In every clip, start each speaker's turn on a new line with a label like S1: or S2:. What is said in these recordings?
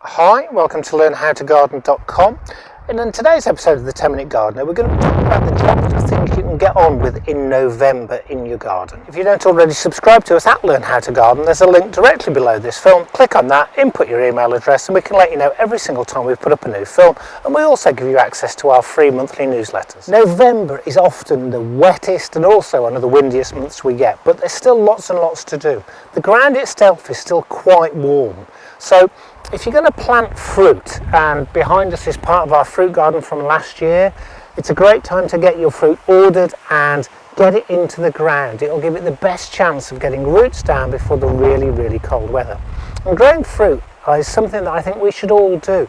S1: Hi, welcome to learnhowtogarden.com, and in today's episode of the 10-Minute Gardener we're going to talk about the types of things you can get on with in November in your garden. If you don't already subscribe to us at Learn How to Garden, there's a link directly below this film. Click on that, input your email address, and we can let you know every single time we put up a new film, and we also give you access to our free monthly newsletters. November is often the wettest and also one of the windiest months we get, but there's still lots and lots to do. The ground itself is still quite warm, so if you're going to plant fruit, and behind us is part of our fruit garden from last year, it's a great time to get your fruit ordered and get it into the ground. It'll give it the best chance of getting roots down before the really cold weather. And growing fruit is something that I think we should all do.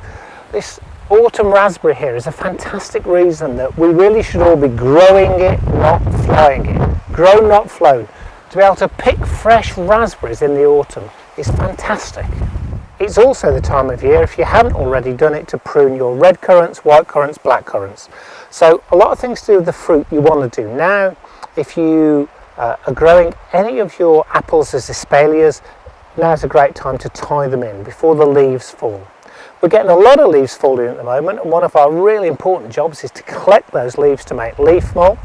S1: This autumn raspberry here is a fantastic reason that we really should all be growing it, not flowing it. Grow, not flown. To be able to pick fresh raspberries in the autumn is fantastic. It's also the time of year, if you haven't already done it, to prune your red currants, white currants, black currants. So a lot of things to do with the fruit you want to do now. If you are growing any of your apples as espaliers, now's a great time to tie them in before the leaves fall. We're getting a lot of leaves falling at the moment, and one of our really important jobs is to collect those leaves to make leaf mould.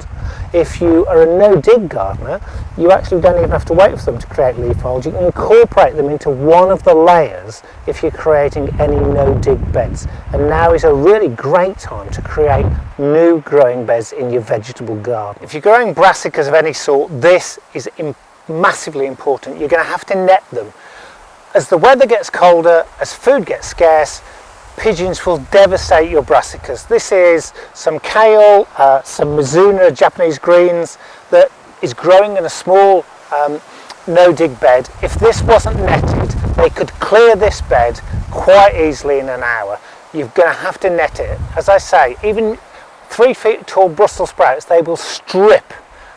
S1: If you are a no-dig gardener, you actually don't even have to wait for them to create leaf mould. You can incorporate them into one of the layers if you're creating any no-dig beds. And now is a really great time to create new growing beds in your vegetable garden. If you're growing brassicas of any sort, this is massively important. You're going to have to net them. As the weather gets colder, as food gets scarce, pigeons will devastate your brassicas. This is some kale, some mizuna, Japanese greens, that is growing in a small no-dig bed. If this wasn't netted, they could clear this bed quite easily in an hour. You're going to have to net it. As I say, even 3 feet tall Brussels sprouts, they will strip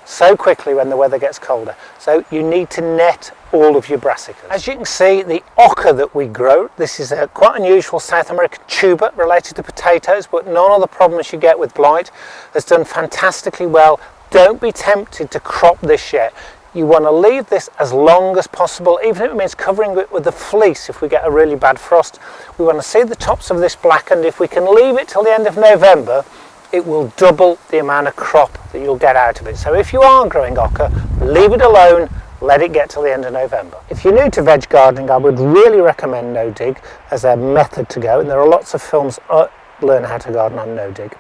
S1: so quickly when the weather gets colder. So you need to net all of your brassicas. As you can see, the oca that we grow, this is a quite unusual South American tuber related to potatoes, but none of the problems you get with blight, has done fantastically well. Don't be tempted to crop this yet. You want to leave this as long as possible, even if it means covering it with the fleece if we get a really bad frost. We want to see the tops of this blackened. If we can leave it till the end of November, it will double the amount of crop that you'll get out of it. So if you are growing oca, leave it alone, let it get till the end of November. If you're new to veg gardening, I would really recommend no dig as a method to go, and there are lots of films Learn How to Garden on no dig.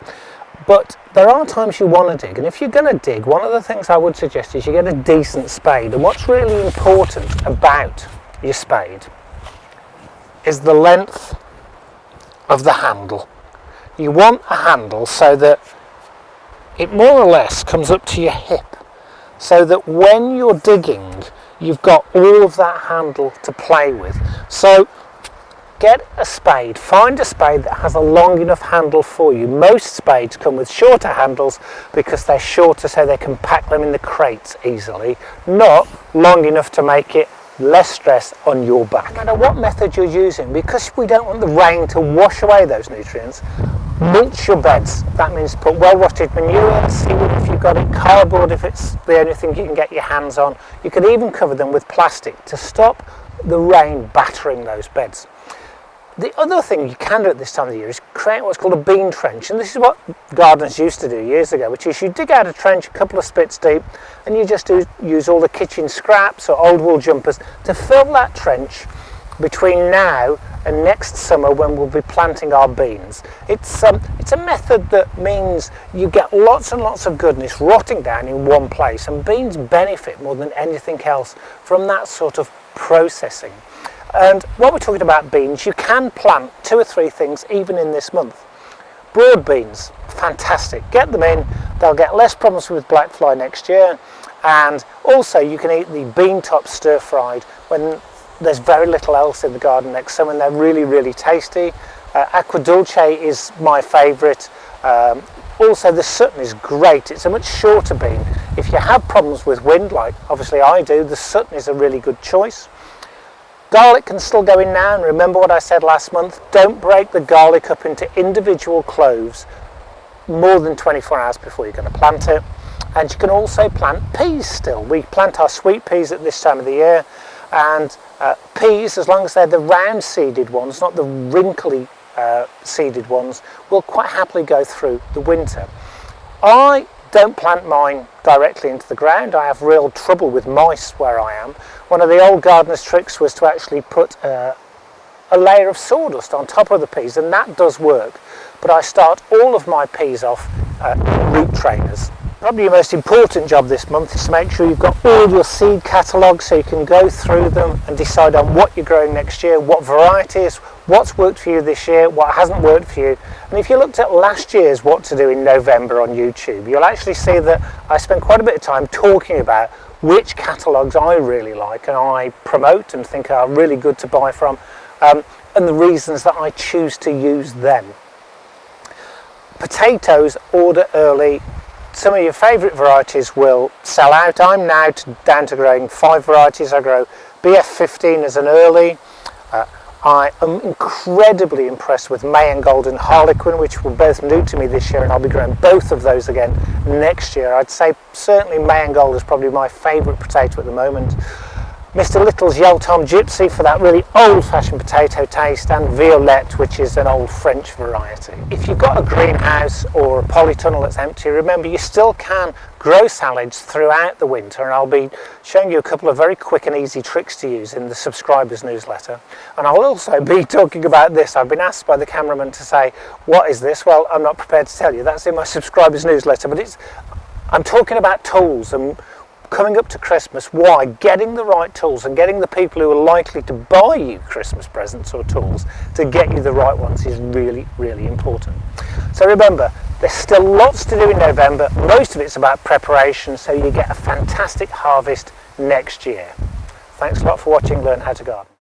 S1: But there are times you want to dig, and if you're going to dig, one of the things I would suggest is you get a decent spade. And what's really important about your spade is the length of the handle. You want a handle so that it more or less comes up to your hip, so that when you're digging, you've got all of that handle to play with. So get a spade, find a spade that has a long enough handle for you. Most spades come with shorter handles because they're shorter so they can pack them in the crates easily, not long enough to make it less stress on your back. No matter what method you're using, because we don't want the rain to wash away those nutrients, mulch your beds. That means put well-rotted manure in, seaweed if you've got it, cardboard if it's the only thing you can get your hands on. You could even cover them with plastic to stop the rain battering those beds. The other thing you can do at this time of the year is create what's called a bean trench, and this is what gardeners used to do years ago, which is you dig out a trench a couple of spits deep and you just use all the kitchen scraps or old wool jumpers to fill that trench between now and next summer when we'll be planting our beans. It's a method that means you get lots and lots of goodness rotting down in one place, and beans benefit more than anything else from that sort of processing. And while we're talking about beans, you can plant 2 or 3 things even in this month. Broad beans, fantastic. Get them in, they'll get less problems with black fly next year, and also you can eat the bean top stir fried when there's very little else in the garden next summer, and they're really tasty. Aqua Dulce is my favourite. Also the Sutton is great. It's a much shorter bean. If you have problems with wind, like obviously I do, the Sutton is a really good choice. Garlic can still go in now, and remember what I said last month, don't break the garlic up into individual cloves more than 24 hours before you're going to plant it. And you can also plant peas still. We plant our sweet peas at this time of the year, And peas, as long as they're the round seeded ones, not the wrinkly seeded ones, will quite happily go through the winter. I don't plant mine directly into the ground. I have real trouble with mice where I am. One of the old gardener's tricks was to actually put a layer of sawdust on top of the peas, and that does work. But I start all of my peas off root trainers. Probably your most important job this month is to make sure you've got all your seed catalogues so you can go through them and decide on what you're growing next year, what varieties, what's worked for you this year, what hasn't worked for you. And if you looked at last year's What to Do in November on YouTube, you'll actually see that I spent quite a bit of time talking about which catalogues I really like and I promote and think are really good to buy from, and the reasons that I choose to use them. Potatoes, order early. Some of your favourite varieties will sell out. I'm now down to growing 5 varieties. I grow BF15 as an early. I am incredibly impressed with Mayan Gold and Harlequin, which were both new to me this year, and I'll be growing both of those again next year. I'd say certainly Mayan Gold is probably my favourite potato at the moment. Mr. Little's Yeltom Gypsy for that really old-fashioned potato taste, and Violette, which is an old French variety. If you've got a greenhouse or a polytunnel that's empty, remember you still can grow salads throughout the winter, and I'll be showing you a couple of very quick and easy tricks to use in the subscribers newsletter. And I'll also be talking about this. I've been asked by the cameraman to say, what is this? Well, I'm not prepared to tell you. That's in my subscribers newsletter, but I'm talking about tools. And coming up to Christmas, why getting the right tools and getting the people who are likely to buy you Christmas presents or tools to get you the right ones is really, really important. So remember, there's still lots to do in November. Most of it's about preparation, so you get a fantastic harvest next year. Thanks a lot for watching Learn How to Garden.